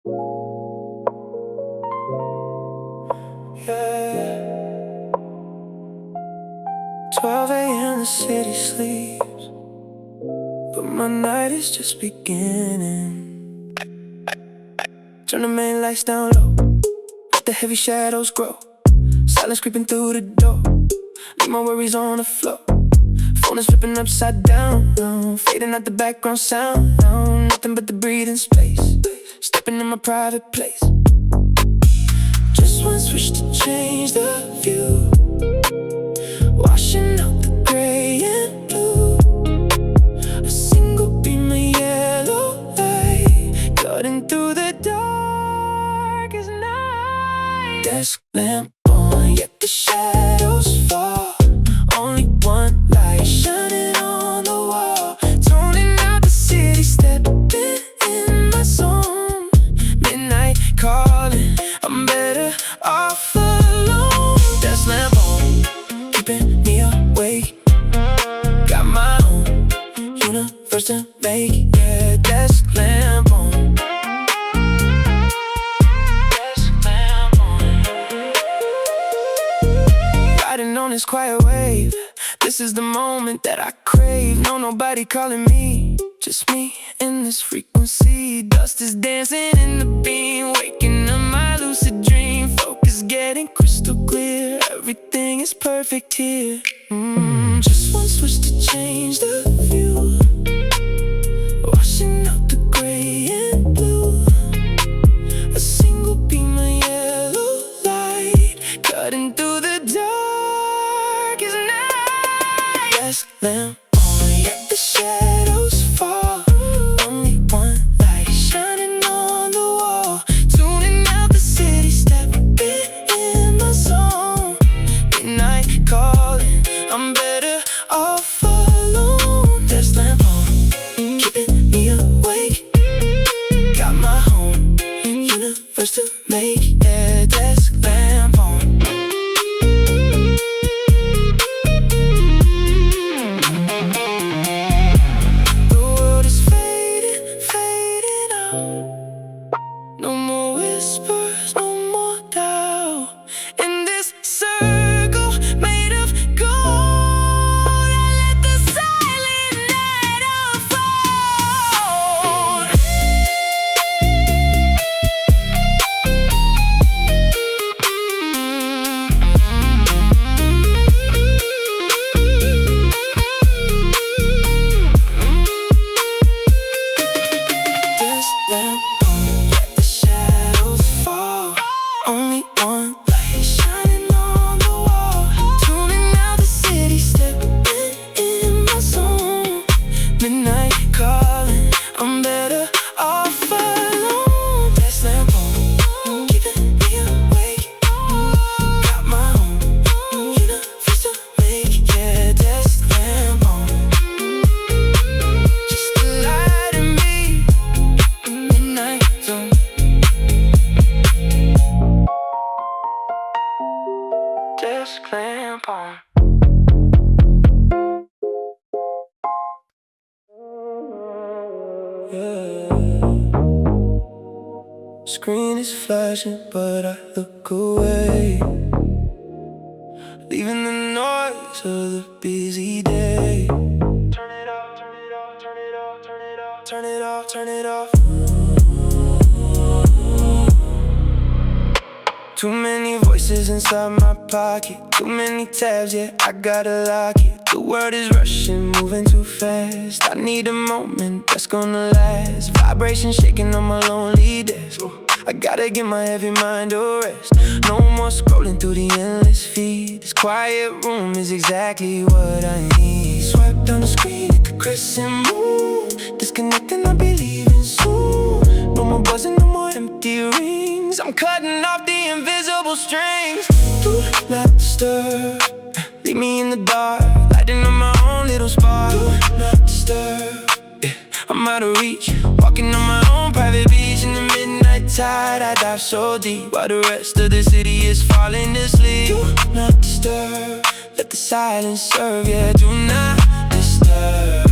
Yeah. 12 a.m. the city sleeps, but my night is just beginning. Turn the main lights down low, let the heavy shadows grow. Silence creeping through the door, leave my worries on the floor. Phone is flipping upside down, fading out the background sound. Nothing but the breathing space, stepping in my private place. Just one switch to change the view, washing out the gray and blue. A single beam of yellow light cutting through the darkest night. Desk lamp on, yet the shadows fall. Only one light shining on the wall, toning out the city, stepping in my zone. Midnight calling, I'm better off alone. Desk lamp on, keeping me awake. Got my own universe to make, yeah. Desk lamp on, desk lamp on. Riding on this quiet wave, this is the moment that I crave. No, nobody calling me, just me in this frequency. Dust is dancing in the beam, waking up my lucid dream. Focus getting crystal clear, everything is perfect here. Just one switch to change the view, washing out the gray and blue. A single beam of yellow light cutting through the darkest night. Desk lamp on, yet the shadows fall. Only one light shining on the wall, tuning out the city, stepping in my zone. Midnight calling, I'm better off alone. Desk lamp on, keeping me awake. Got my own universe to make, yeah. Desk lamp on. The world is fading, fading out. No more whispers, no more doubt. In this circle made of gold, I let the silent night unfold. Desk lamp on, let the shadows fall. Only one light shining on the wall, tuning out the city, stepping in my zone. Midnight calling, I'm better off alone. Desk lamp on, keeping me awake. Got my own universe to make, yeah. Desk lamp on, just a light in me. Midnight zone. Desk lamp on. Yeah. Screen is flashing, but I look away, leaving the noise of the busy day. Turn it off, turn it off, turn it off, turn it off, turn it off, turn it off. Too many voices inside my pocket, too many tabs, yeah, I gotta lock it. The world is rushing, moving too fast. I need a moment that's gonna last. Vibration shaking on my lonely desk. I gotta give my heavy mind a rest. No more scrolling through the endless feed. This quiet room is exactly what I need. Swipe down the screen at the crescent moon. Disconnecting, I'll be leaving soon. No more buzzing, no more empty rings. I'm cutting off the invisible strings. Do not disturb, leave me in the dark, lighting on my own little spark. Do not disturb, yeah, I'm out of reach, walking on my own private beach in the midnight tide. I dive so deep while the rest of the city is falling asleep. Do not disturb, let the silence serve, yeah. Do not disturb.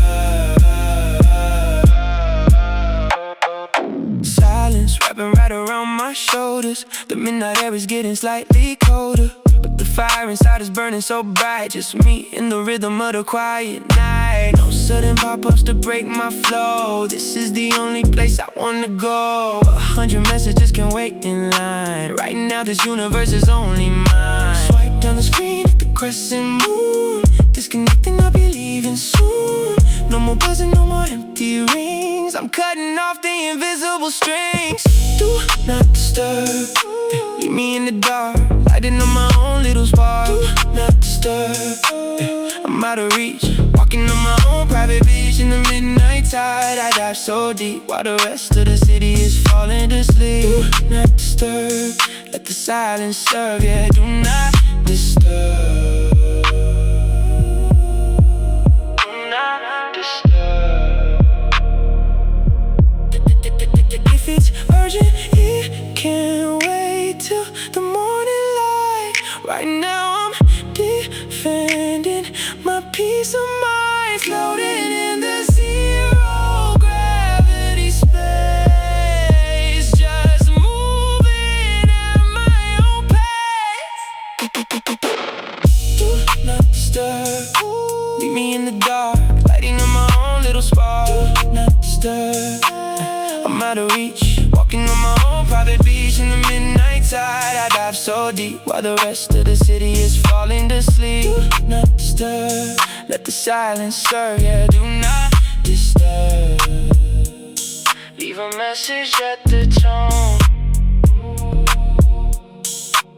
Silence silence wrapping right around my shoulders. The midnight air is getting slightly colder, but the fire inside is burning so bright. Just me in the rhythm of the quiet night. No sudden pop-ups to break my flow. This is the only place I wanna go. 100 messages can wait in line. Right now this universe is only mine. Swipe down the screen at the crescent moon. Disconnecting, I'll be leaving soon. No more buzzing, no more empty rings. I'm cutting off the invisible strings. Do not disturb, leave me in the dark, lighting on my own little spark. Do not disturb, I'm out of reach, walking on my own private beach in the midnight tide. I dive so deep while the rest of the city is falling to sleep. Do not disturb, let the silence serve. Yeah, do not disturb. If it's urgent, it can't wait till the morning light. Right now I'm defending my peace of mind, floating in the zero gravity space, just moving at my own pace. Do not disturb, leave me in the dark, lighting on my own little spark. Do not disturb, I'm out of reach, walking on my own private beach in the midnight tide. I dive so deep while the rest of the city is falling to sleep. Do not disturb, let the silence serve. Yeah, do not disturb. Leave a message at the tone,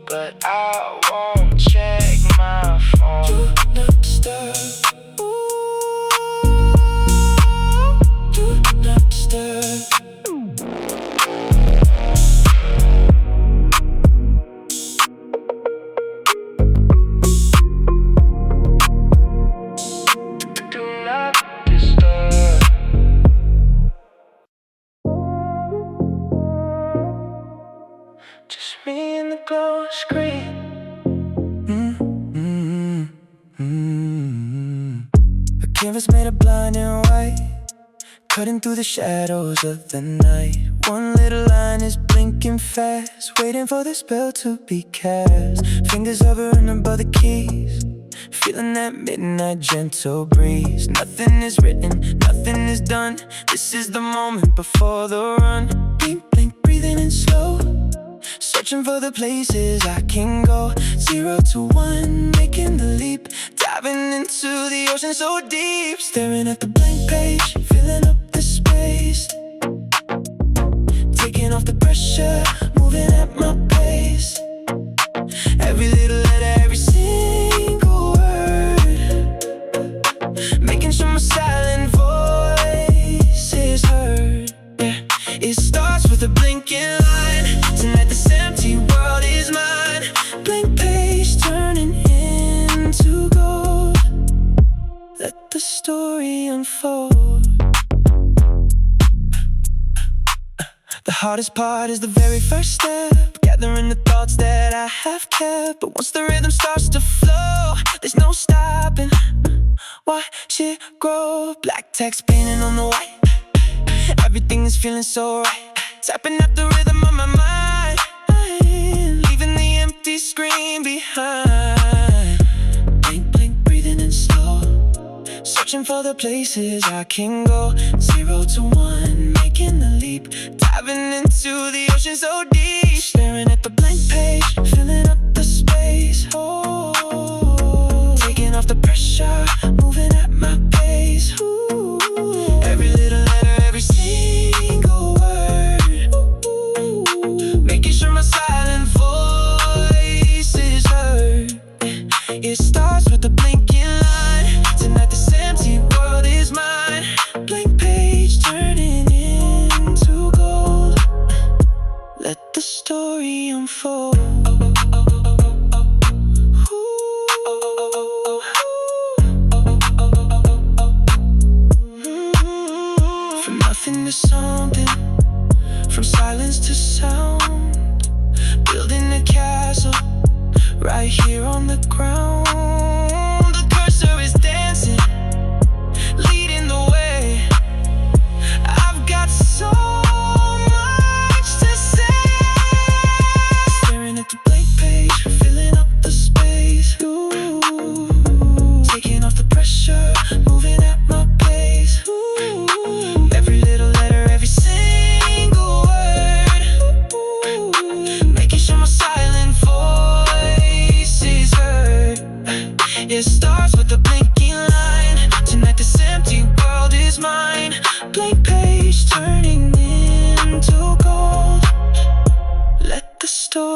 but I won't check my phone. Do not disturb. Do not disturb. Me and the glow screen. A canvas made of blind and white, cutting through the shadows of the night. One little line is blinking fast, waiting for the spell to be cast. Fingers hovering above the keys, feeling that midnight gentle breeze. Nothing is written, nothing is done. This is the moment before the run. Blink, blink, breathing in slow, searching for the places I can go. 0 to 1, making the leap, diving into the ocean so deep. Staring at the blank page, filling up the space, taking off the pressure, moving at my pace. Every little letter, every single word, making sure my silent voice is heard. Yeah, it starts with a blinking line. Tonight this empty world is mine. Blank page turning into gold. Let the story unfold. The hardest part is the very first step, gathering the thoughts that I have kept. But once the rhythm starts to flow, there's no stopping. Watch it grow. Black text painting on the white, everything is feeling so right. Tapping at the rhythm of my mind, leaving the empty screen behind. Blink, blink, breathing in slow, searching for the places I can go. 0 to 1, making the leap, diving into the ocean so deep. Staring at the blank page, filling up the space. Oh, taking off the pressure, moving at my pace. Ooh, every little letter, every single word, making sure my silent voice is heard. It starts with a blinking line. Tonight this empty world is mine. Blank page turning into gold. Let the story unfold. From nothing to something, from silence to sound, building a castle right here on the ground. The cursor is dancing, leading the way. I've got so much to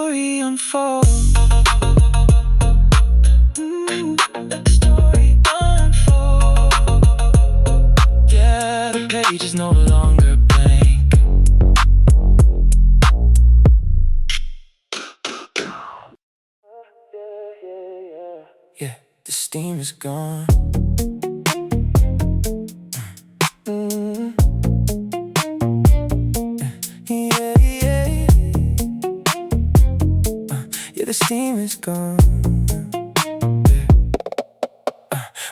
story unfold. Let the story unfold. Yeah, the page is no longer blank. Yeah, the steam is gone. The steam is gone.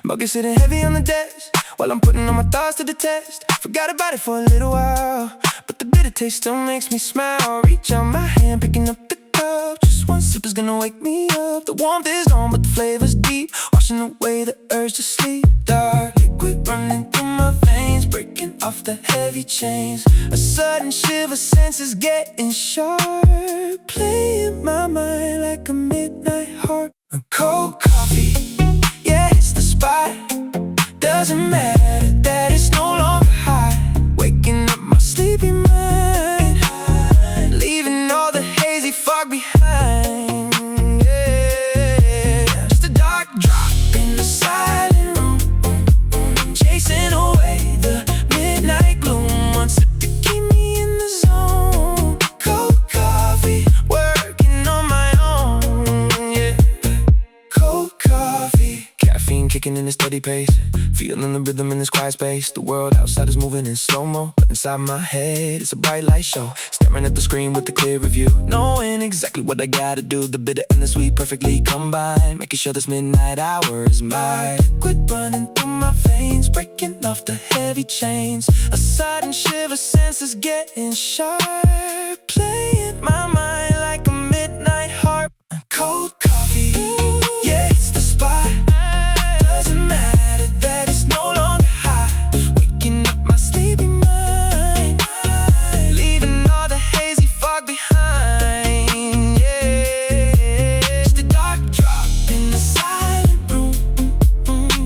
Mug is sitting heavy on the desk while I'm putting all my thoughts to the test. Forgot about it for a little while, but the bitter taste still makes me smile. Reach out my hand, picking up the cup. Just one sip is gonna wake me up. The warmth is gone, but the flavor's deep, washing away the urge to sleep. Dark liquid running through my veins, breaking off the heavy chains. A sudden shiver, senses getting sharp, playing my mind like a midnight harp. A cold coffee, yeah, it's the spot. Doesn't matter that it's no longer hot. Waking up my sleepy mind, leaving all the hazy fog behind. Yeah, just a dark drop in the silent room, chasing away the midnight gloom. One sip to keep me in the zone. Cold coffee, working on my own. Yeah, cold coffee, caffeine kicking in a steady pace, feeling the rhythm in this quiet space. The world outside is moving in slow-mo, but inside my head it's a bright light show. Staring at the screen with a clear view, knowing exactly what I gotta do. The bitter and the sweet perfectly combined, making sure this midnight hour is mine. Liquid running through my veins, breaking off the heavy chains. A sudden shiver, senses getting sharp, playing my mind like a midnight harp. Cold coffee, yeah, it's the spot. Doesn't matter that it's no longer hot. Waking up my sleepy mind, leaving all the hazy fog behind. Yeah, just a dark drop in the silent room,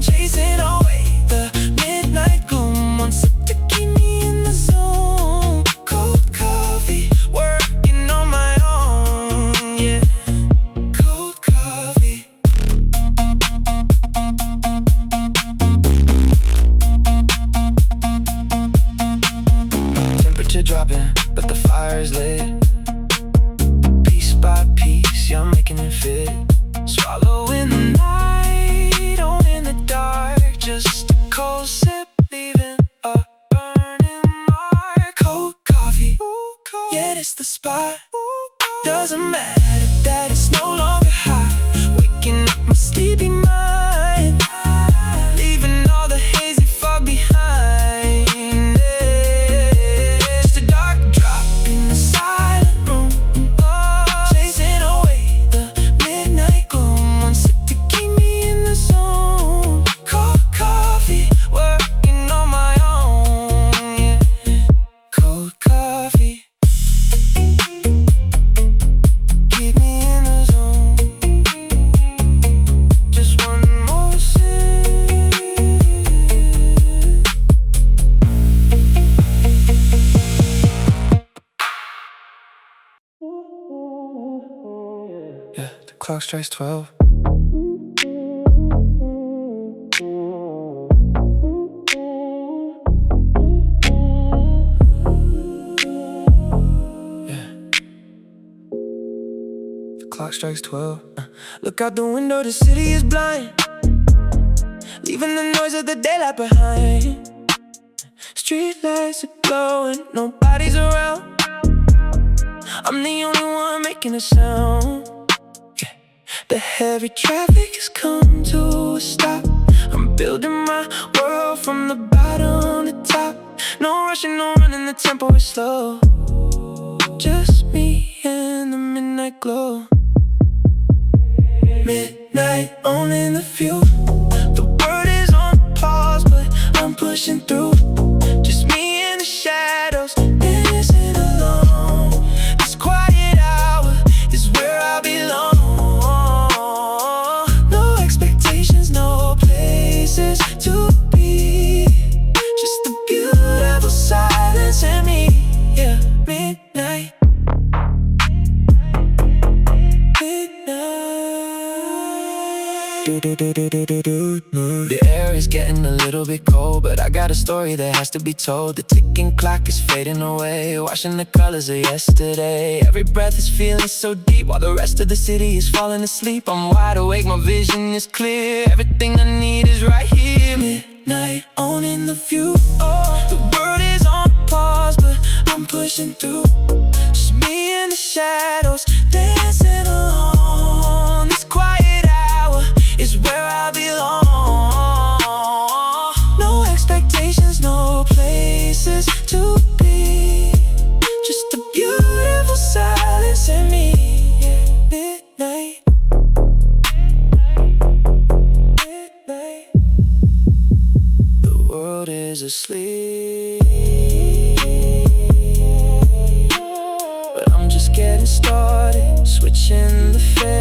chasing away the midnight gloom. One sip to keep me in the zone. Cold coffee, working on my own. Yeah, cold coffee. Temperature dropping, but the fire is lit. Piece by piece, you're making it fit. Swallowing the night, oh in the dark. Just a cold sip, leaving a burning mark. Cold coffee, yeah, it's the spot. Doesn't matter that it's no longer hot. Waking up my sleepy mind, leaving all the hazy fog behind. Yeah, just a dark drop in the silent room, chasing away the midnight gloom. One sip to keep me in the zone. Cold coffee, working on my own. Yeah, cold coffee, keep me in the zone. Just one more sip. Yeah, the clock strikes 12. Clock strikes 12. Look out the window, the city is blind, leaving the noise of the daylight behind. Street lights are glowing, nobody's around. I'm the only one making a sound. Yeah. The heavy traffic has come to a stop. I'm building my world from the bottom to top. No rushing, no running, the tempo is slow. Just me and the midnight glow. Midnight, owning the view. The world is on pause, but I'm pushing through. Just me in the shadows, dancing alone. This quiet hour is where I belong. No expectations, no places to be. Just the beautiful silence and me. Yeah, midnight. The air is getting a little bit cold, but I got a story that has to be told. The ticking clock is fading away, washing the colors of yesterday. Every breath is feeling so deep, while the rest of the city is falling asleep. I'm wide awake, my vision is clear. Everything I need is right here. Midnight, owning the view. Oh, the world is on pause, but I'm pushing through. Just me in the shadows, dancing alone. This quiet hour is where I belong. No expectations, no places to be. Just a beautiful silence in me. Midnight. Midnight. The world is asleep, but I'm just getting started, switching the face.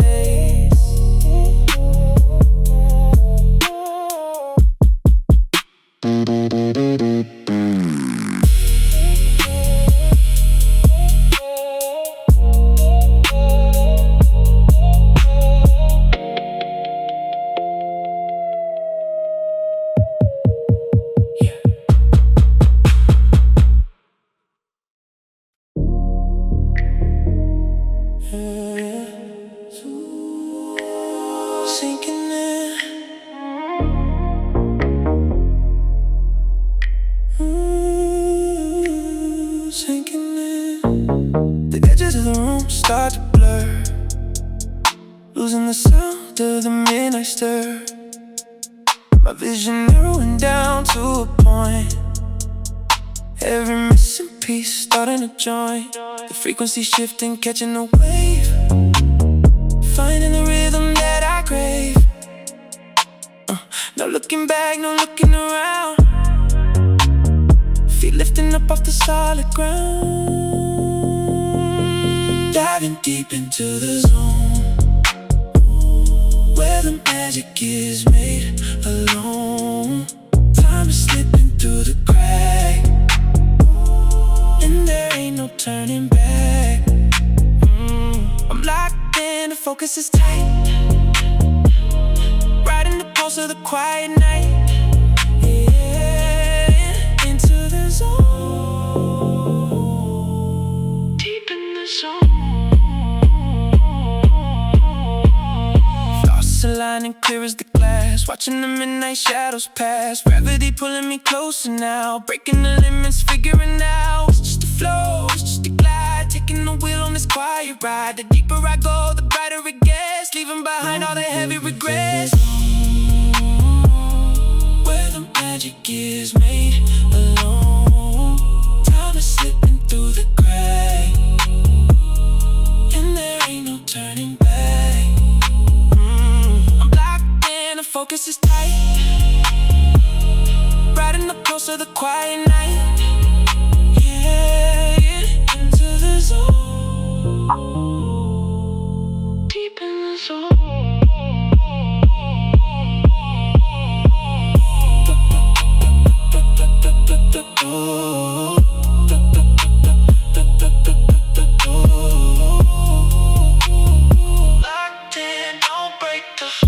Sinking in. Sinking in. The edges of the room start to blur, losing the sound of the midnight stir. My vision narrowing down to a point. Every missing piece starting to join. The frequency shifting, catching the wave, finding the rhythm that I crave. No looking back, no looking around. Feet lifting up off the solid ground. Diving deep into the zone, where the magic is made alone. Time is slipping through the crack, and there ain't no turning back. I'm locked in, the focus is tight, right in the pulse of the quiet night. Yeah, into the zone, deep in the zone. Thoughts aligning clear as the glass, watching the midnight shadows pass. Gravity pulling me closer now, breaking the limits, figuring out it's just a flow, it's just a glide, taking the wheel on this quiet ride. The deeper I go, the brighter it gets, leaving behind all the heavy regrets. Where the magic is made alone. Time is slipping through the cracks, and there ain't no turning back. I'm locked in, the focus is tight, right in the pulse of the quiet night. Yeah, into the zone, deep in the zone. Locked in, don't break the flow.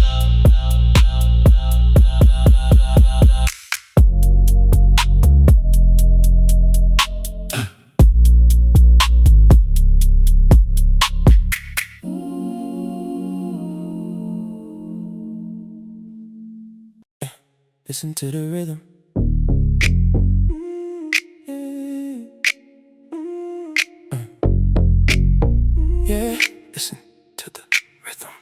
Listen to the rhythm. Yeah, listen to the rhythm.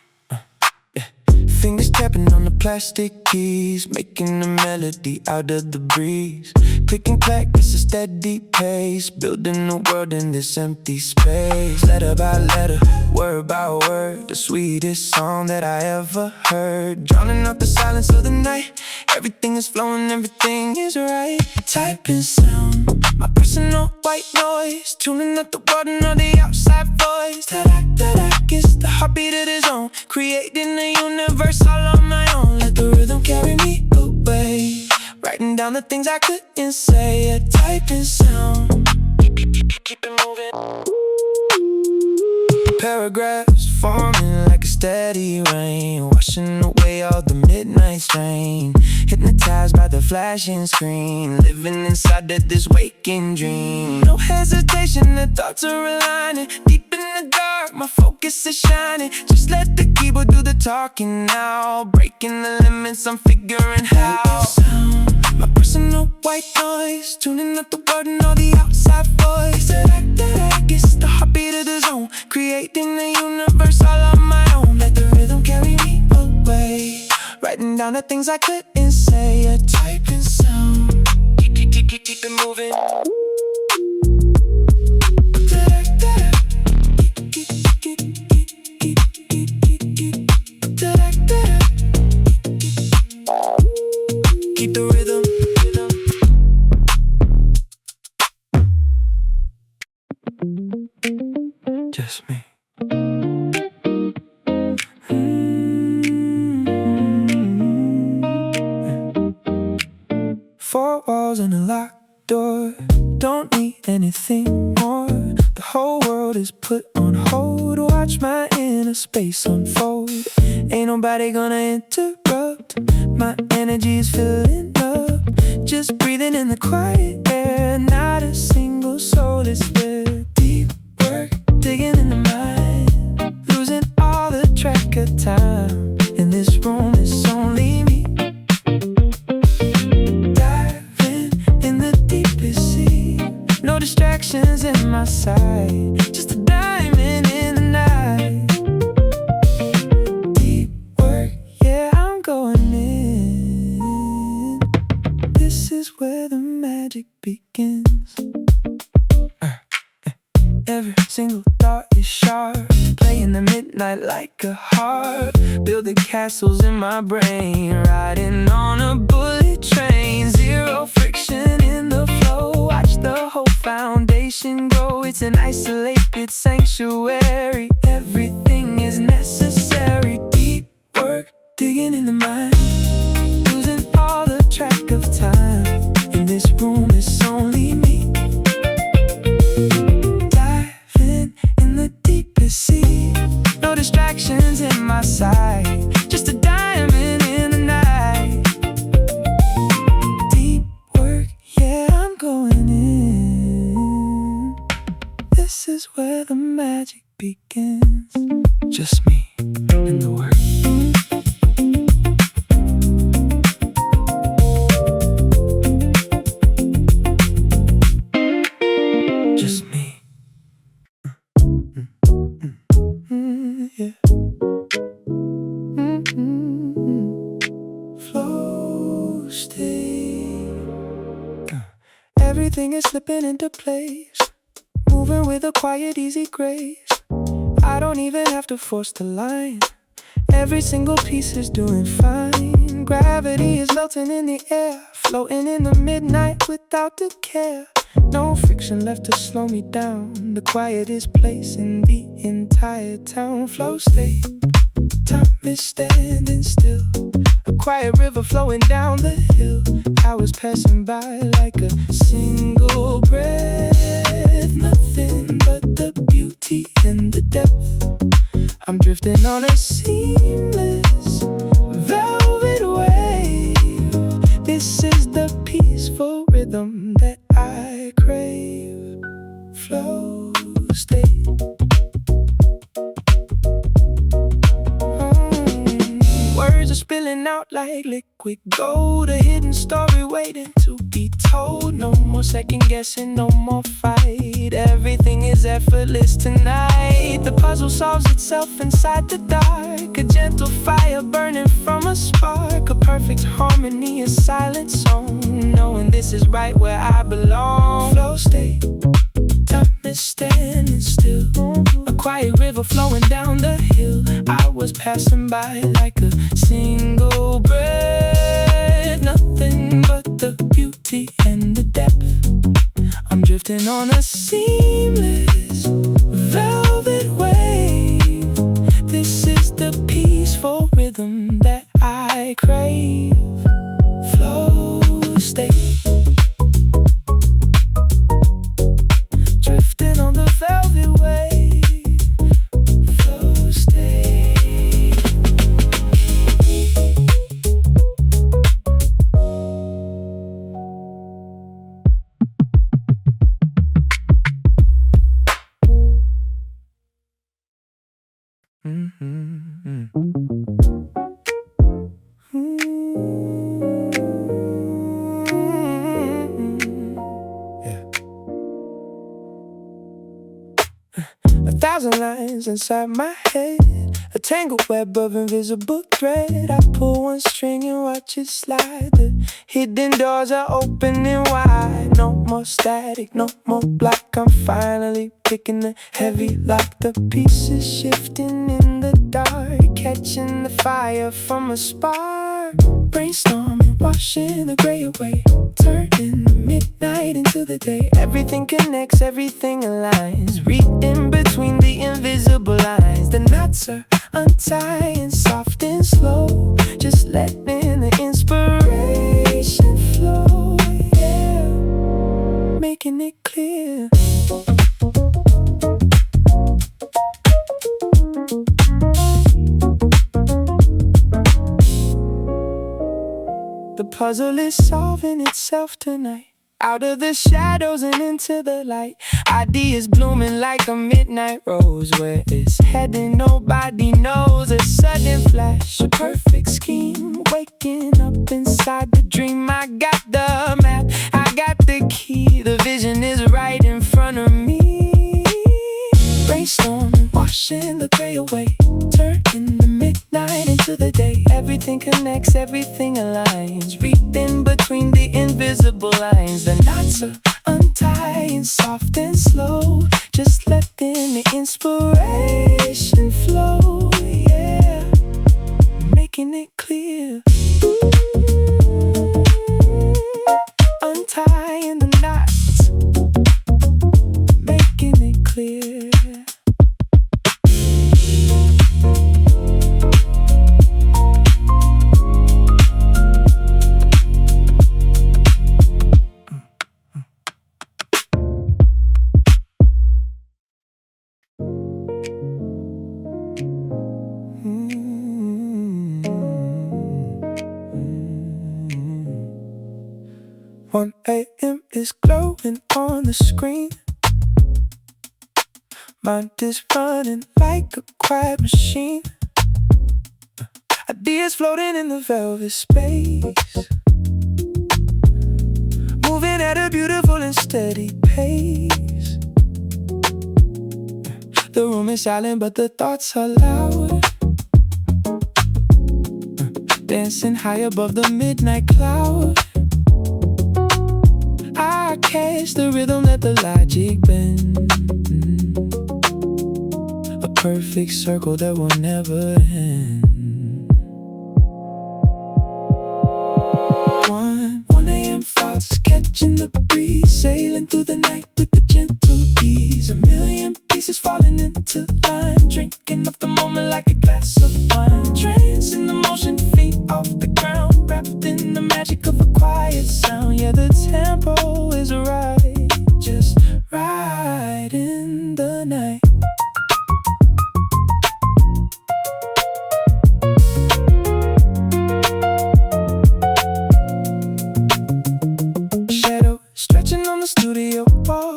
Yeah. Fingers tapping on the plastic keys, making a melody out of the breeze. Click and clack, it's a steady pace, building a world in this empty space. Letter by letter, word by word, the sweetest song that I ever heard. Drowning out the silence of the night, everything is flowing, everything is right. Typing sound, my personal white noise, tuning up the world and all the outside voice. Ta-da-ta-da, it's the heartbeat of the zone, creating a universe all on my own. Let the rhythm carry me away, writing down the things I couldn't say. A typing sound, keep it moving. Paragraphs forming like a steady rain, washing away all the midnight strain. Hypnotized by the flashing screen, living inside of this waking dream. No hesitation, the thoughts are aligning. Deep in the dark, my focus is shining. Just let the keyboard do the talking now. Breaking the limits, I'm figuring how. My personal white noise, tuning up the word and all the outside voice. That gets the heartbeat of the zone, creating the universe all on my own. Let the rhythm carry me away, writing down the things I couldn't say. A typing sound, keep it moving. Keep the rhythm. Just me. Four walls and a locked door, don't need anything more. The whole world is put on hold. Watch my inner space unfold. Ain't nobody gonna interrupt. My energy is filling up, just breathing in the quiet air. Not a single soul is there. Deep work, digging in the mind, losing all the track of time. In this room it's only me, diving in the deepest sea. No distractions in my sight, just a diamond in the night. Deep work, yeah, I'm going in. This is where the magic begins. Every single thought is sharp, playing the midnight like a harp. Building castles in my brain, riding on a bullet train. Zero friction in the flow, watch the whole foundation grow. It's an isolated sanctuary, everything is necessary. Deep work, digging in the mind, losing all the track of time. In this room it's only me, see. No distractions in my sight, just a diamond in the night. Deep work, yeah, I'm going in. This is where the magic begins. Just me and the work. Yeah. Flow state. Everything is slipping into place, moving with a quiet, easy grace. I don't even have to force the line, every single piece is doing fine. Gravity is melting in the air, floating in the midnight without the care. No friction left to slow me down, the quietest place in the entire town. Flow state, time is standing still, a quiet river flowing down the hill. Hours passing by like a single breath, nothing but the beauty and the depth. I'm drifting on a seamless velvet wave. This is the peaceful rhythm that I crave. Flow state. Words are spilling out like liquid gold, a hidden story waiting to be told. No more second guessing, no more fight, everything is effortless tonight. The puzzle solves itself inside the dark, a gentle fire burning from a spark. A perfect harmony, a silent song, knowing this is right where I belong. Flow state, time is standing still, a quiet river flowing down the hill. I was passing by like a single breath, nothing but the beauty and the depth. I'm drifting on a seamless velvet wave. This is the peaceful rhythm that I crave. Flow state. Drifting on the velvet wave. Flow state. A thousand lines inside my head, a tangled web of invisible thread. I pull one string and watch it slide. The hidden doors are opening wide. No more static, no more block. I'm finally picking the heavy lock. The pieces shifting in the dark, catching the fire from a spark. Brainstorming, washing the gray away, turning the midnight into the day. Everything connects, everything aligns. Read in between the invisible lines. The knots are untying, soft and slow, just letting the inspiration flow. Yeah, making it clear. The puzzle is solving itself tonight. Out of the shadows and into the light. Ideas blooming like a midnight rose. Where it's heading nobody knows. A sudden flash, a perfect scheme. Waking up inside the dream. I got the map, I got the key. The vision is right in front of me. Brainstorming, washing the gray away, turning the midnight into the day. Everything connects, everything aligns. Read in between the invisible lines. The knots are untying, soft and slow, just letting the inspiration flow. Yeah, making it clear. Untying the knots, making it clear. One a.m. is glowing on the screen. Mind is running like a quiet machine. Ideas floating in the velvet space, moving at a beautiful and steady pace. The room is silent but the thoughts are loud, dancing high above the midnight cloud. I catch the rhythm, let the logic bend. A perfect circle that will never end. 1 a.m. thoughts catching the breeze, sailing through the night with the gentle ease. A million pieces falling into line, drinking up the moment like a glass of wine. Trance in the motion, feet off the ground, wrapped in the magic of a quiet sound. Yeah, the tempo is right, just right in the night. Shadow stretching on the studio wall,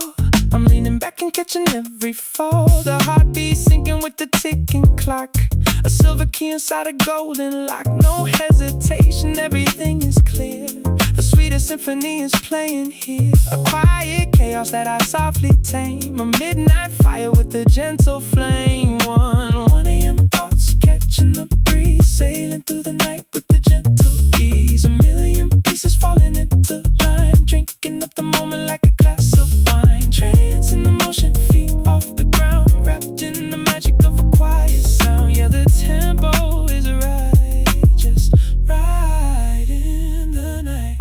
I'm leaning back and catching every fall. The heartbeat sinking with the ticking clock, a silver key inside a golden lock. No hesitation, everything is clear. The sweetest symphony is playing here. A quiet chaos that I softly tame. A midnight fire with a gentle flame. 1 a.m. thoughts catching the breeze, sailing through the night with the gentle ease. A million pieces falling into line, drinking up the moment like a glass of wine. Trance in the motion, feet off the ground, wrapped in the magic of a quiet sound. Yeah, the tempo is right, just right in the night.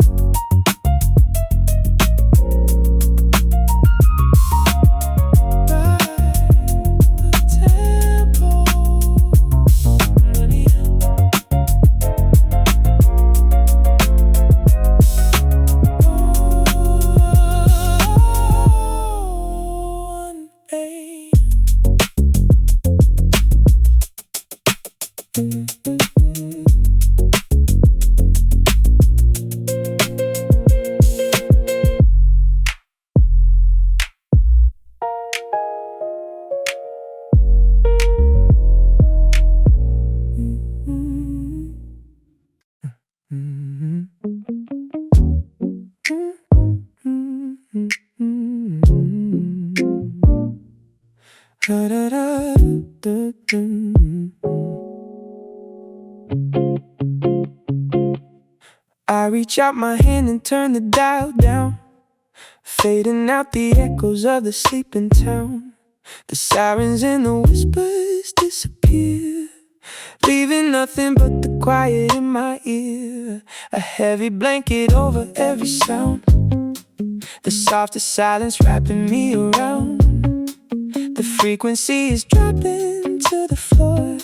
I reach out my hand and turn the dial down, fading out the echoes of the sleeping town. The sirens and the whispers disappear, leaving nothing but the quiet in my ear. A heavy blanket over every sound, the softest silence wrapping me around. The frequency is dropping to the floor.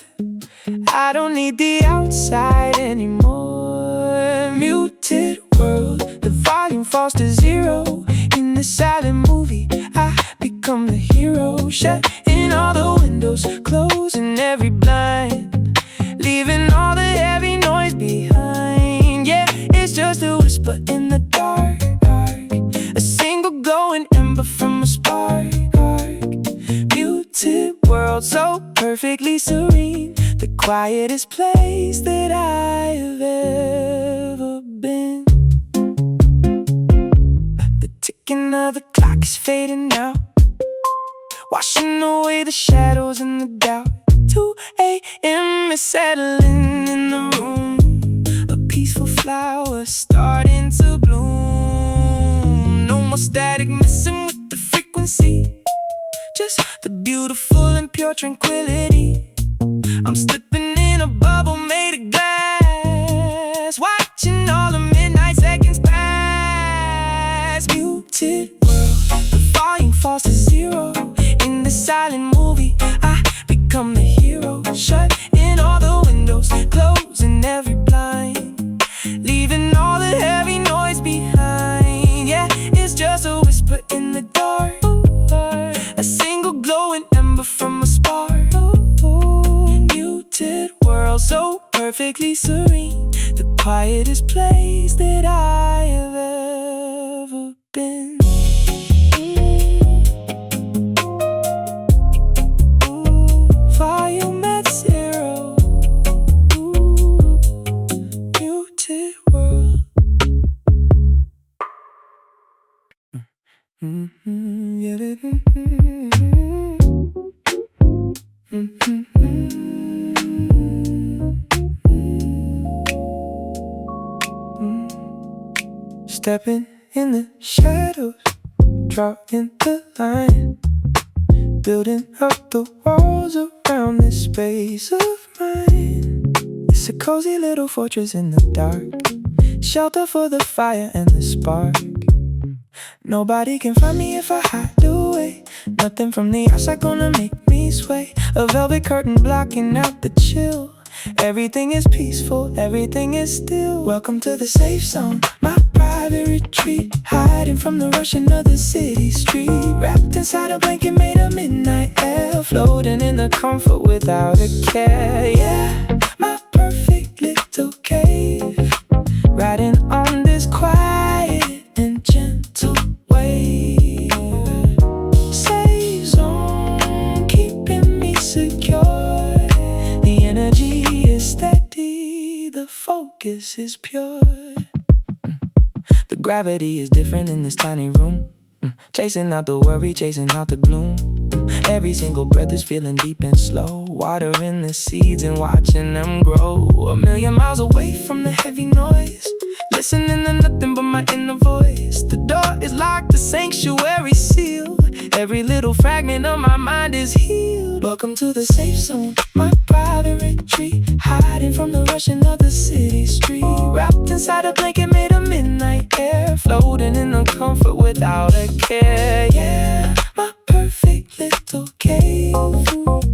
I don't need the outside anymore. Muted world, the volume falls to zero. In the silent movie, I become the hero. Shutting all the windows, closing every blind, leaving all the heavy noise behind. Yeah, it's just a whisper in the dark, a single glowing ember from a spark. Muted world, so perfectly serene, the quietest place that I have ever been. The ticking of the clock is fading out, washing away the shadows and the doubt. 2 a.m. is settling in the room, a peaceful flower starting to bloom. No more static messing with the frequency, just the beautiful and pure tranquility. I'm slipping in a bubble made of glass, watching all the midnight seconds pass. Muted world, the volume falls to zero. In the silent movie, I become the hero. Shut in all the windows, closing every blind, leaving all the heavy noise behind. Yeah, it's just a whisper in the dark, a single glowing ember from a spark. Muted world, so perfectly serene, the quietest place that I have ever been. Volume at zero. Muted world. Stepping in the shadows, drawing the line, building up the walls around this space of mine. It's a cozy little fortress in the dark, shelter for the fire and the spark. Nobody can find me if I hide away. Nothing from the outside gonna make me sway. A velvet curtain blocking out the chill. Everything is peaceful, everything is still. Welcome to the safe zone, my private retreat, hiding from the rushing of the city street. Wrapped inside a blanket made of midnight air, floating in the comfort without a care. Yeah, my perfect little cave, riding on this quiet and gentle wave. Safe zone, keeping me secure. The energy is steady, the focus is pure. The gravity is different in this tiny room, chasing out the worry, chasing out the gloom. Every single breath is feeling deep and slow, watering the seeds and watching them grow. A million miles away from the heavy noise, listening to nothing but my inner voice. The door is locked, the sanctuary sealed. Every little fragment of my mind is healed. Welcome to the safe zone, my private retreat, hiding from the rushing of the city street. Wrapped inside a blanket made of midnight air, floating in the comfort without a care. Yeah, my perfect little cave,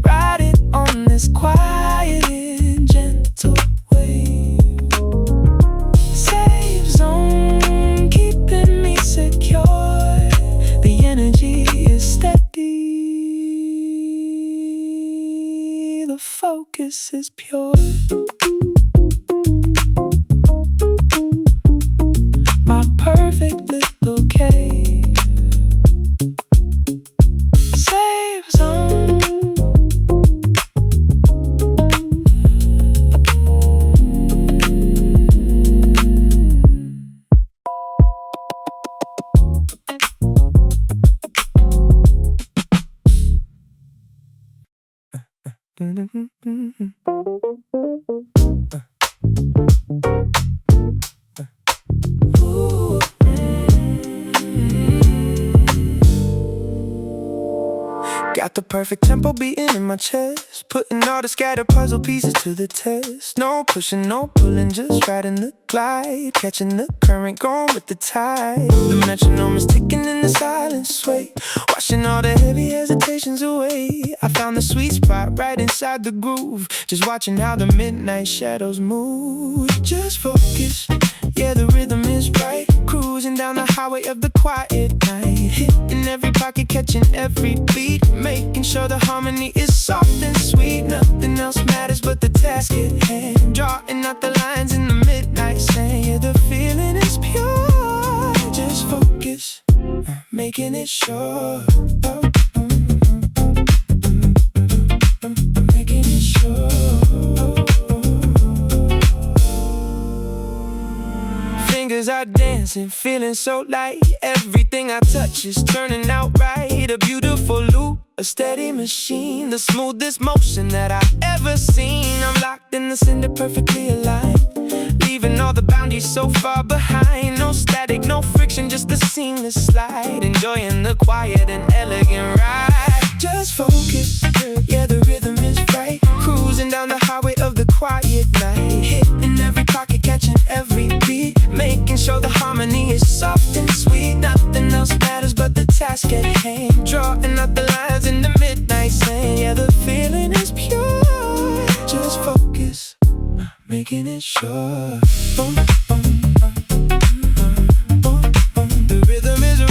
riding on this quiet and gentle wave. Safe zone, keeping me secure. The energy is steady, the focus is pure. My perfect little cave. Safe zone. Got the perfect tempo beating in my chest, putting all the scattered puzzle pieces to the test. No pushing, no pulling, just riding the glide, catching the current, going with the tide. The metronome is ticking in the silent sway, washing all the heavy hesitations away. I found the sweet spot right inside the groove, just watching how the midnight shadows move. Just focus, yeah, the rhythm is right, cruising down the highway of the quiet night, hitting every pocket, catching every beat, making sure the harmony is soft and sweet. Nothing else matters but the task at hand, drawing out the lines in the midnight sand. Yeah, the feeling is pure. Just focus, making it sure. Making it sure. Fingers are dancing, feeling so light. Everything I touch is turning out right. A beautiful loop, a steady machine, the smoothest motion that I've ever seen. I'm locked in the center, perfectly aligned, leaving all the boundaries so far behind. No static, no friction, just a seamless slide, enjoying the quiet and elegant ride. Just focus, yeah, the rhythm is right, cruising down the highway of the quiet night, hitting every pocket, catching every beat, making sure the harmony is soft and sweet. Nothing else matters but the task at hand, drawing out the lines in the midnight sand. Yeah, the feeling is pure. Just focus, making it sure. The rhythm is right.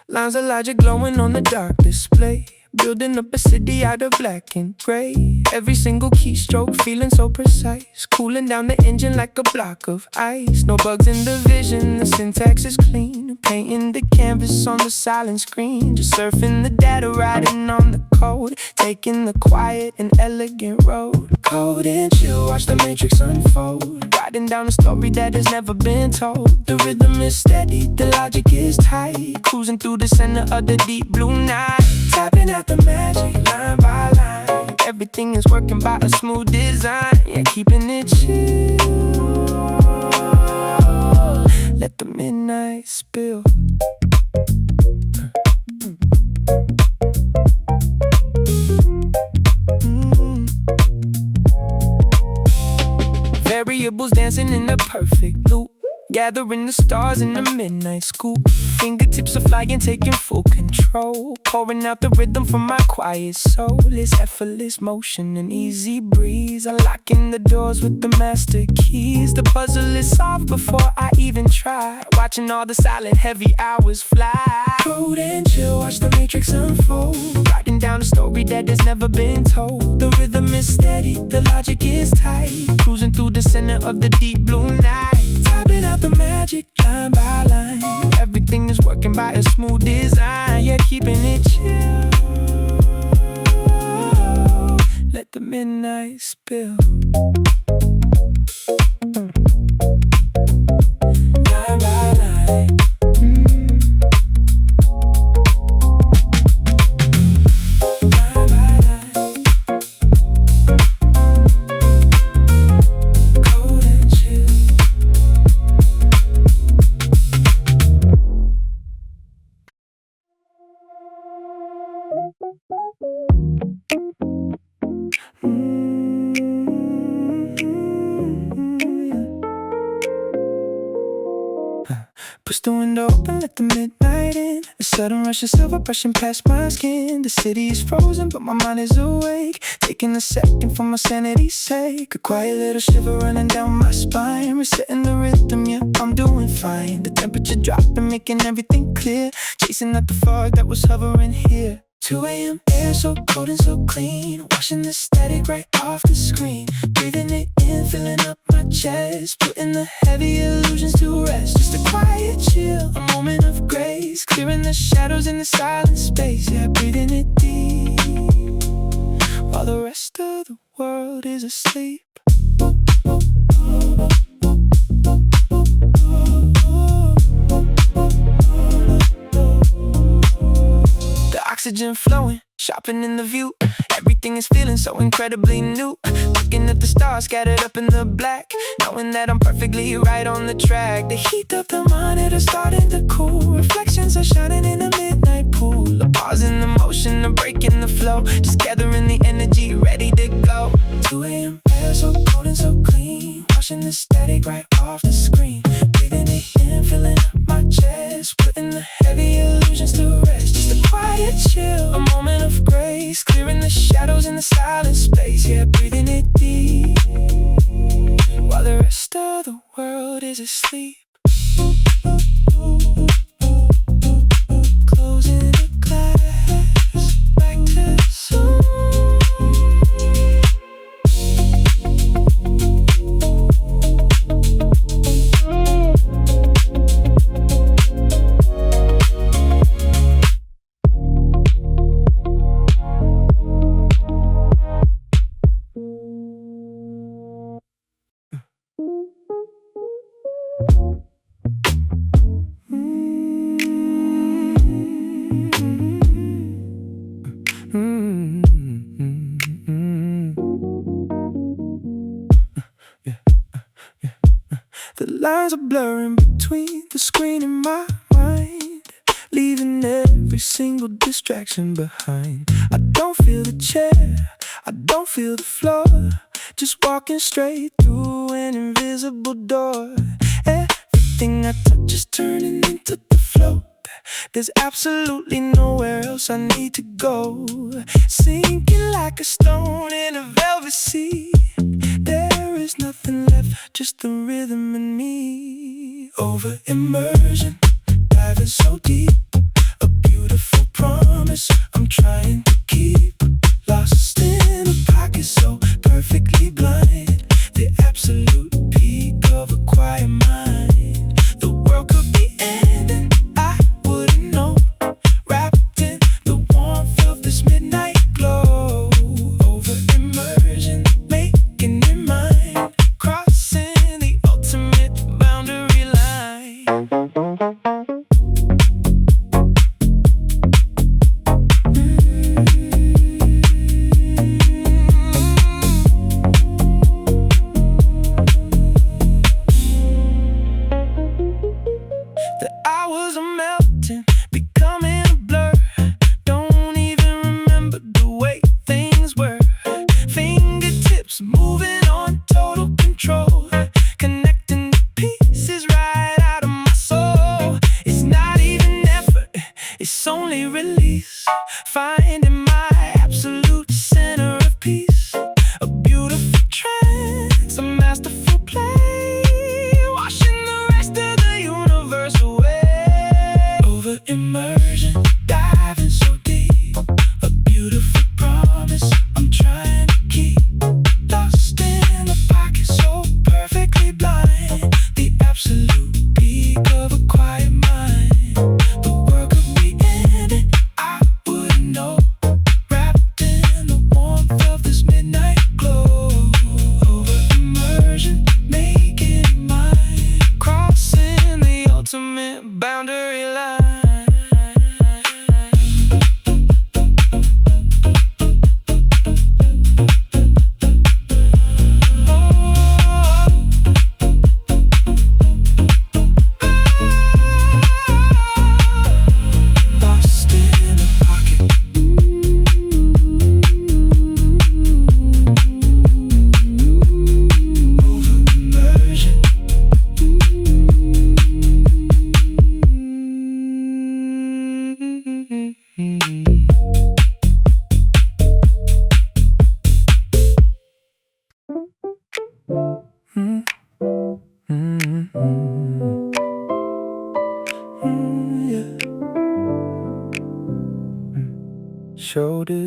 Lines of logic glowing on the dark display, building up a city out of black and gray. Every single keystroke feeling so precise, cooling down the engine like a block of ice. No bugs in the vision, the syntax is clean, painting the canvas on the silent screen. Just surfing the data, riding on the code, taking the quiet and elegant road. Code and chill, watch the matrix unfold, writing down a story that has never been told. The rhythm is steady, the logic is tight, cruising through the center of the deep blue night, tapping out the magic line by line. Everything is working by a smooth design, yeah, keeping it chill. Let the midnight spill. Variables dancing in a perfect loop, gathering the stars in the midnight scoop. Fingertips are flying, taking full control, pouring out the rhythm from my quiet soul. It's effortless motion, an easy breeze, unlocking the doors with the master keys. The puzzle is solved before I even try, watching all the silent heavy hours fly. Code and chill, watch the matrix unfold, writing down a story that has never been told. The rhythm is steady, the logic is tight, cruising through the center of the deep blue night, tapping out the magic line by line. Everything is working by a smooth design, yeah, keeping it chill. Let the midnight spill. Line by line. Line by line. Cold and chill. Push the window open, let the midnight in. A sudden rush of silver brushing past my skin. The city is frozen, but my mind is awake. Taking a second for my sanity's sake. A quiet little shiver running down my spine. Resetting the rhythm, yeah, I'm doing fine. The temperature dropping, making everything clear. Chasing out the fog that was hovering here. 2 a.m. air so cold and so clean. Washing the static right off the screen. Breathing it in, filling up my chest. Putting the heavy illusions to rest. Just a quiet chill, a moment of grace. Clearing the shadows in the silent space. Yeah, breathing it deep while the rest of the world is asleep. Oxygen flowing, shopping in the view. Everything is feeling so incredibly new. Looking at the stars scattered up in the black, knowing that I'm perfectly right on the track. The heat of the monitor starting to cool. Reflections are shining in a midnight pool. A pause in the motion, a break in the flow. Just gathering the energy, ready to go. 2 a.m. air so cold and so clean. Washing the static right off the screen. Breathing it in, filling up my chest. Putting the heavy illusions to rest. Just a quiet chill, a moment of grace. Clearing the shadows in the silent space. Yeah, breathing it deep while the rest of the world is asleep. Closing the glass, back to the sun. The lines are blurring between the screen and my mind, leaving every single distraction behind. I don't feel the chair, I don't feel the floor. Just walking straight through an invisible door. Everything I touch is turning into the flow. There's absolutely nowhere else I need to go. Sinking like a stone in a velvet sea. There is nothing left, just the rhythm and me. Over immersion, diving so deep. A beautiful promise I'm trying to keep. Lost in a pocket so perfectly blind. The absolute peak of a quiet mind. The world could be ending, I wouldn't know. Wrapped in the warmth of this midnight glow. Over immersion, making it mine. Crossing the ultimate boundary line.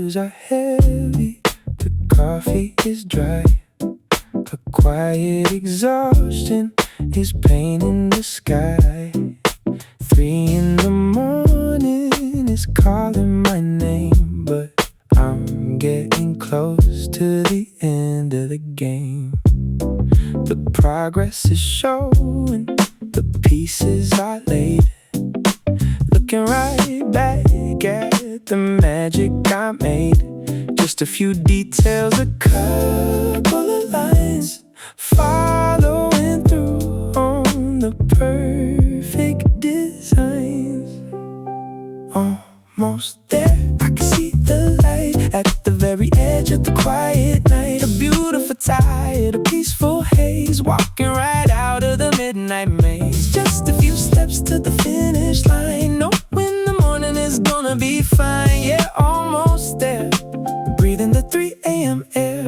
shadows are heavy, the coffee is dry. A quiet exhaustion is painting the sky. 3 in the morning is calling my name, but I'm getting close to the end of the game. The progress is showing, the pieces are laid. Looking right back at the magic I made. Just a few details, a couple of lines following through on the perfect designs. Almost there, I can see the light at the very edge of the quiet night. A beautiful tide, a peaceful haze, walking right out of the midnight maze. Just a few steps to the finish line, knowing the morning is gonna be fine. Yeah, almost there, breathing the 3 a.m. air.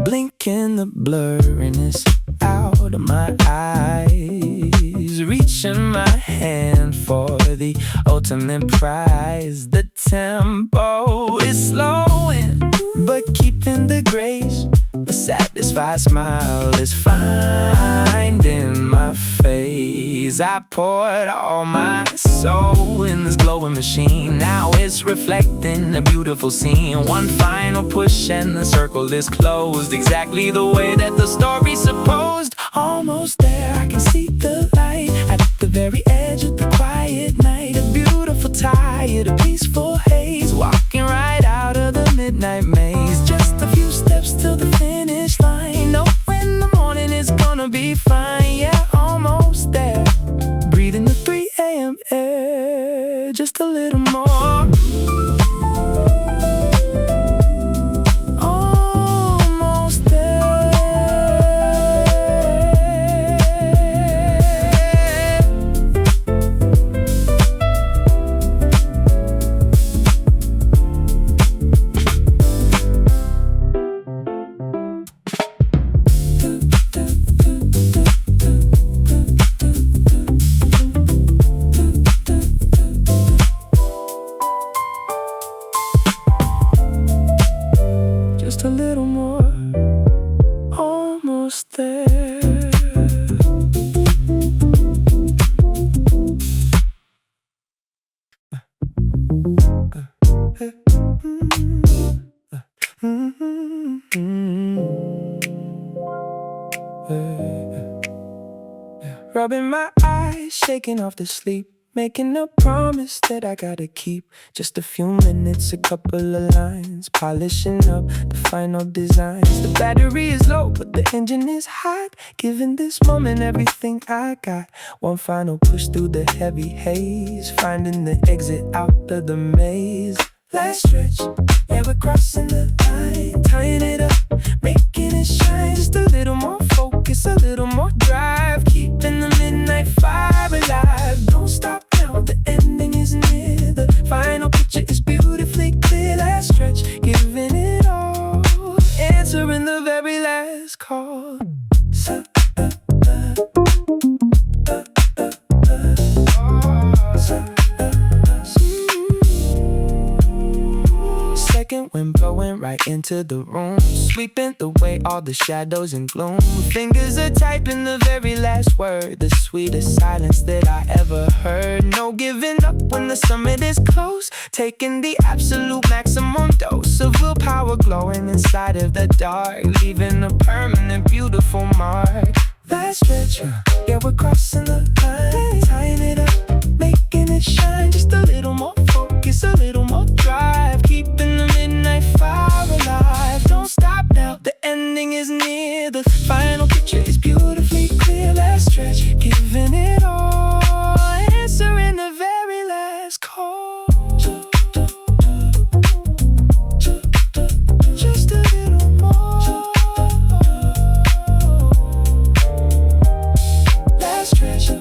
Blinking the blurriness out of my eyes, reaching my hand for the ultimate prize. The tempo is slowing, but keeping the grace. A satisfied smile is finding my face. I poured all my soul in this glowing machine. Now it's reflecting a beautiful scene. One final push and the circle is closed, exactly the way that the story's supposed. Almost there, I can see the light at the very edge of the quiet night. A beautiful tide, a peaceful haze, walking right out of the midnight maze. Just a few steps to the finish line, knowing the morning is gonna be fine. Yeah, almost there, breathing the 3 a.m. air. Just a little more. Almost there. Just a little more, almost there. Rubbing my eyes, shaking off the sleep, making a promise that I gotta keep. Just a few minutes, a couple of lines, polishing up the final designs. The battery is low, but the engine is hot, giving this moment everything I got. One final push through the heavy haze, finding the exit out of the maze. Last stretch, yeah, we're crossing the line, tying it up, making it shine. Just a little more focus, a little more drive, keeping the midnight fire alive. Don't stop now, the ending is near. The final picture is beautifully clear. Last stretch, giving it all, answering the very last call. Second wind blowing right into the room, sweeping away all the shadows and gloom. Fingers are typing the very last word, the sweetest silence that I ever heard. No giving up when the summit is close, taking the absolute maximum dose of willpower glowing inside of the dark, leaving a permanent beautiful mark. Last stretch, yeah, we're crossing the line, tying it up, making it shine. Just a little more focus, a little more drive, keeping the midnight fire alive. Don't stop now, the ending is near. The final picture is beautifully clear. Last stretch, giving it all, answering the very last call. Just a little more. Last stretch.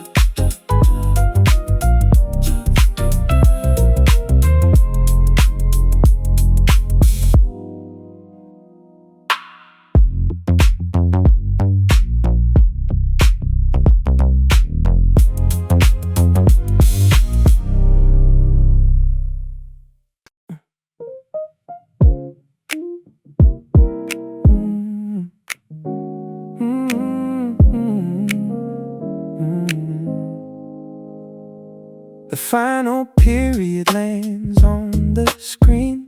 The final period lands on the screen.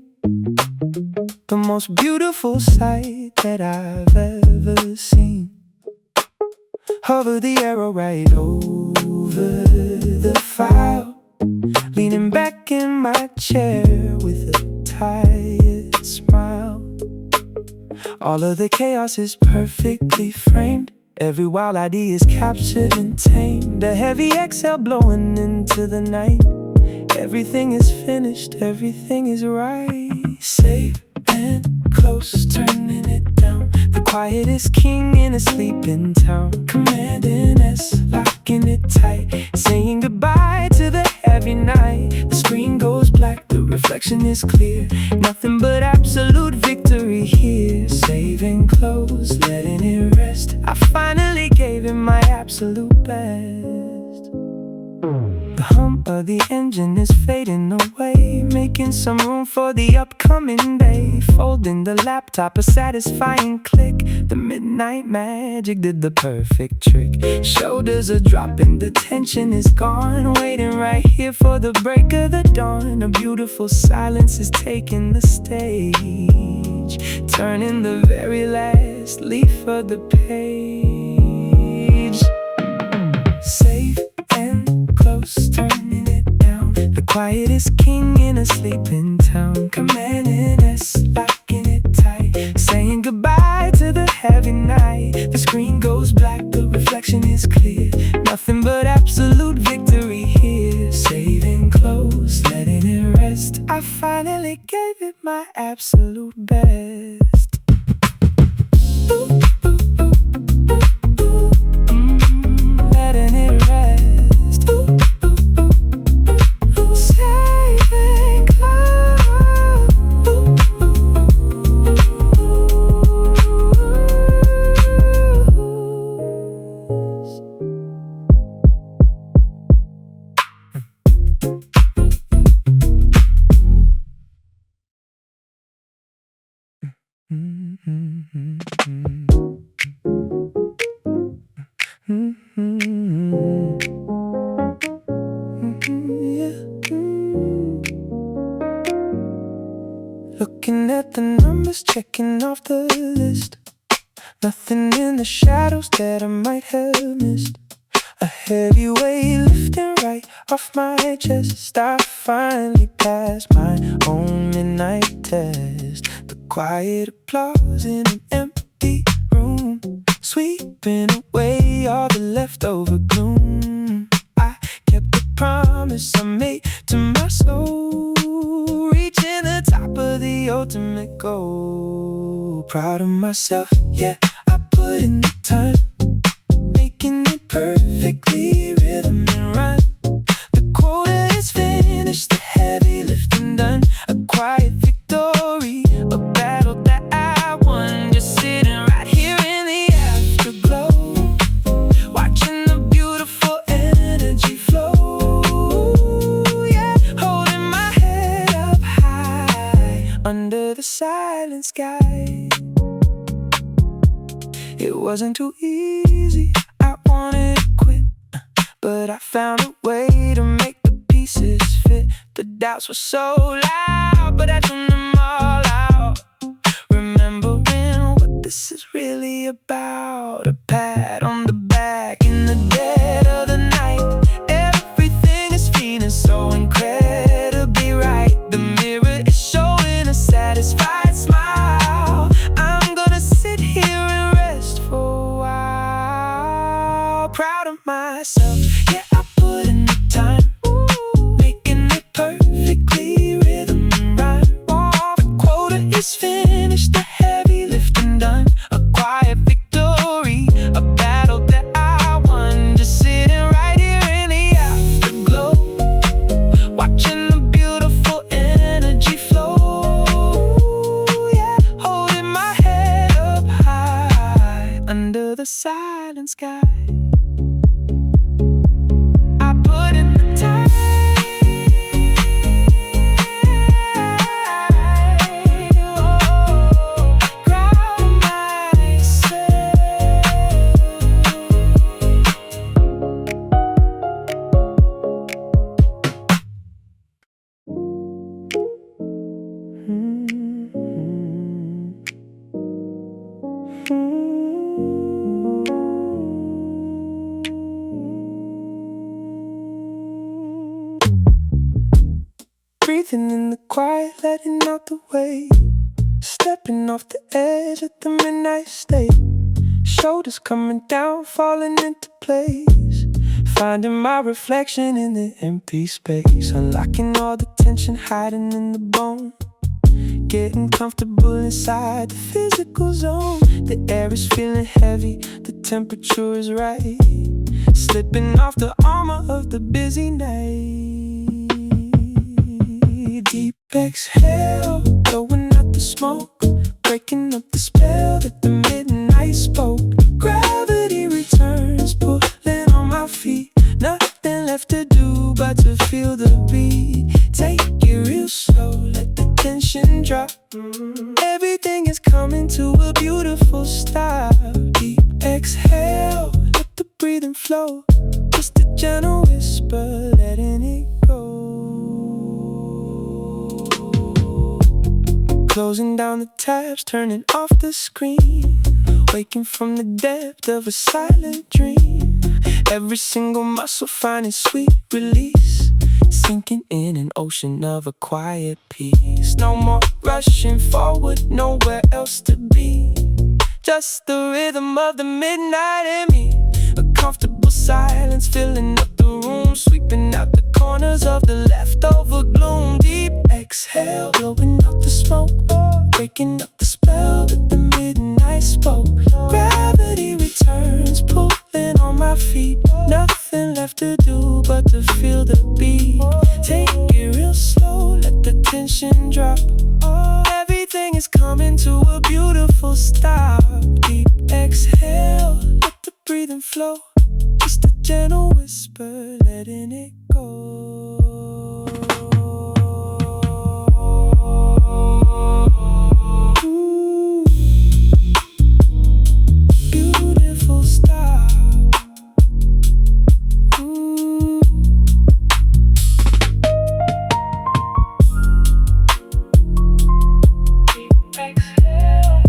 The most beautiful sight that I've ever seen. Hover the arrow right over the file. Leaning back in my chair with a tired smile. All of the chaos is perfectly framed. Every wild idea is captured and tamed. A heavy exhale blowing into the night. Everything is finished, everything is right. Safe and close, turning it down. The quiet is king in a sleeping town. Commanding S, locking it tight. Saying goodbye to the heavy night. The screen goes black, the reflection is clear. Nothing but absolute victory here. Saving close, letting it rest. I finally gave it my absolute best. The hum of the engine is fading away, making some room for the upcoming day. Folding the laptop, a satisfying click. The midnight magic did the perfect trick. Shoulders are dropping, the tension is gone. Waiting right here for the break of the dawn. A beautiful silence is taking the stage, turning the very last leaf of the page. Safe and close, turning it down. The quiet is king in a sleeping town. Commanding us, locking it tight. Saying goodbye to the heavy night. The screen goes black, the reflection is clear. Nothing but absolute victory here. Saving close, letting it rest. I finally gave it my absolute best. Ooh. Letting it rest. Saving close. Looking at the numbers, checking off the list. Nothing in the shadows that I might have missed. A heavy weight lifting right off my chest. I finally passed my own midnight test. The quiet applause in an empty room, sweeping away all the leftover gloom. I kept the promise I made to my soul, reaching the top of the ultimate goal. Proud of myself, yeah, I put in the time, making it perfectly rhythm and rhyme. The quota is finished, the heavy lifting done. A quiet victory, a battle that I won. Just sitting right here in the afterglow, watching the beautiful energy flow. Yeah, holding my head up high under the silent sky. It wasn't too easy, I wanted to quit, but I found a way to make the pieces fit. The doubts were so loud, but I tuned them all out, remembering what this is really about. A pat on the back in the dead of the night. Everything is feeling so incredibly right. The mirror is showing a satisfied smile. I'm gonna sit here and rest for a while. Proud of myself, yeah, I put in the time, making it perfectly rhythm and rhyme. The quota is finished, the heavy lifting done. A quiet victory, breathing in the quiet, letting out the weight. Stepping off the edge at the midnight state. Shoulders coming down, falling into place. Finding my reflection in the empty space. Unlocking all the tension hiding in the bone. Getting comfortable inside the physical zone. The air is feeling heavy, the temperature is right. Slipping off the armor of the busy night. Deep exhale, blowing out the smoke. Breaking up the spell that the midnight spoke. Gravity returns, pulling on my feet. Nothing left to do but to feel the beat. Take it real slow, let the tension drop. Everything is coming to a beautiful stop. Deep exhale, let the breathing flow. Just a gentle whisper, letting it go. Closing down the tabs, turning off the screen. Waking from the depth of a silent dream. Every single muscle finding sweet release. Sinking in an ocean of a quiet peace. No more rushing forward, nowhere else to be. Just the rhythm of the midnight in me. A comfortable silence filling up the room. Sweeping out the corners of the leftover gloom. Deep exhale, blowing out the smoke. Breaking up the spell that the midnight spoke. Gravity returns, pulling on my feet. Nothing left to do but to feel the beat. Take it real slow, let the tension drop. Everything is coming to a beautiful stop. Deep exhale, let the breathing flow. Just a gentle whisper, letting it go. Ooh, beautiful stop. Ooh. Deep exhale.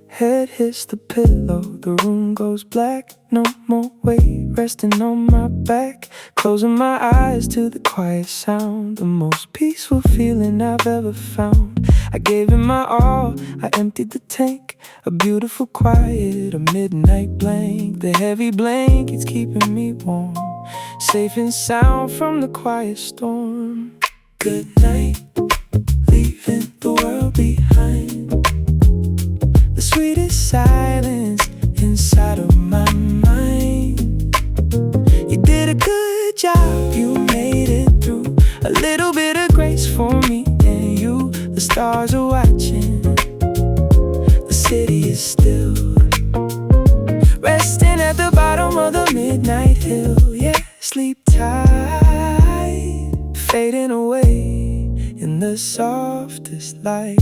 Head hits the pillow, the room goes black. No more weight resting on my back. Closing my eyes to the quiet sound. The most peaceful feeling I've ever found. I gave it my all, I emptied the tank. A beautiful quiet, a midnight blank. The heavy blankets keeping me warm. Safe and sound from the quiet storm. Good night, leaving the world behind. The sweetest silence inside of my mind. You did a good job, you made it through. A little bit of grace for me and you. The stars are watching, the city is still. Resting at the bottom of the midnight hill. Yeah, sleep tight, fading away in the softest light.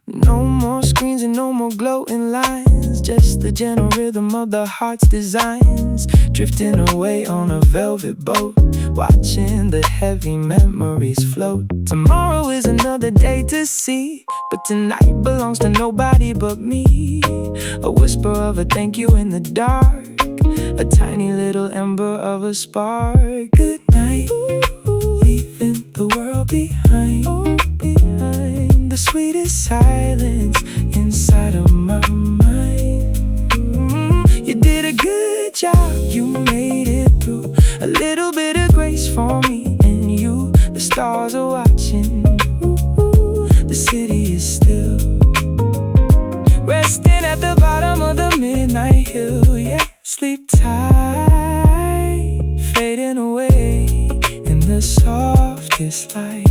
No more screens and no more glowing lines. Just the gentle rhythm of the heart's designs. Drifting away on a velvet boat, watching the heavy memories float. Tomorrow is another day to see, but tonight belongs to nobody but me. A whisper of a thank you in the dark, a tiny little ember of a spark. Good night, leaving the world behind. The sweetest silence inside of my mind. You did a good job, you made it through. A little bit of grace for me and you. The stars are watching, the city is still. Resting at the bottom of the midnight hill. Yeah, sleep tight, fading away in the softest light.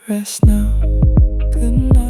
Rest now, good night.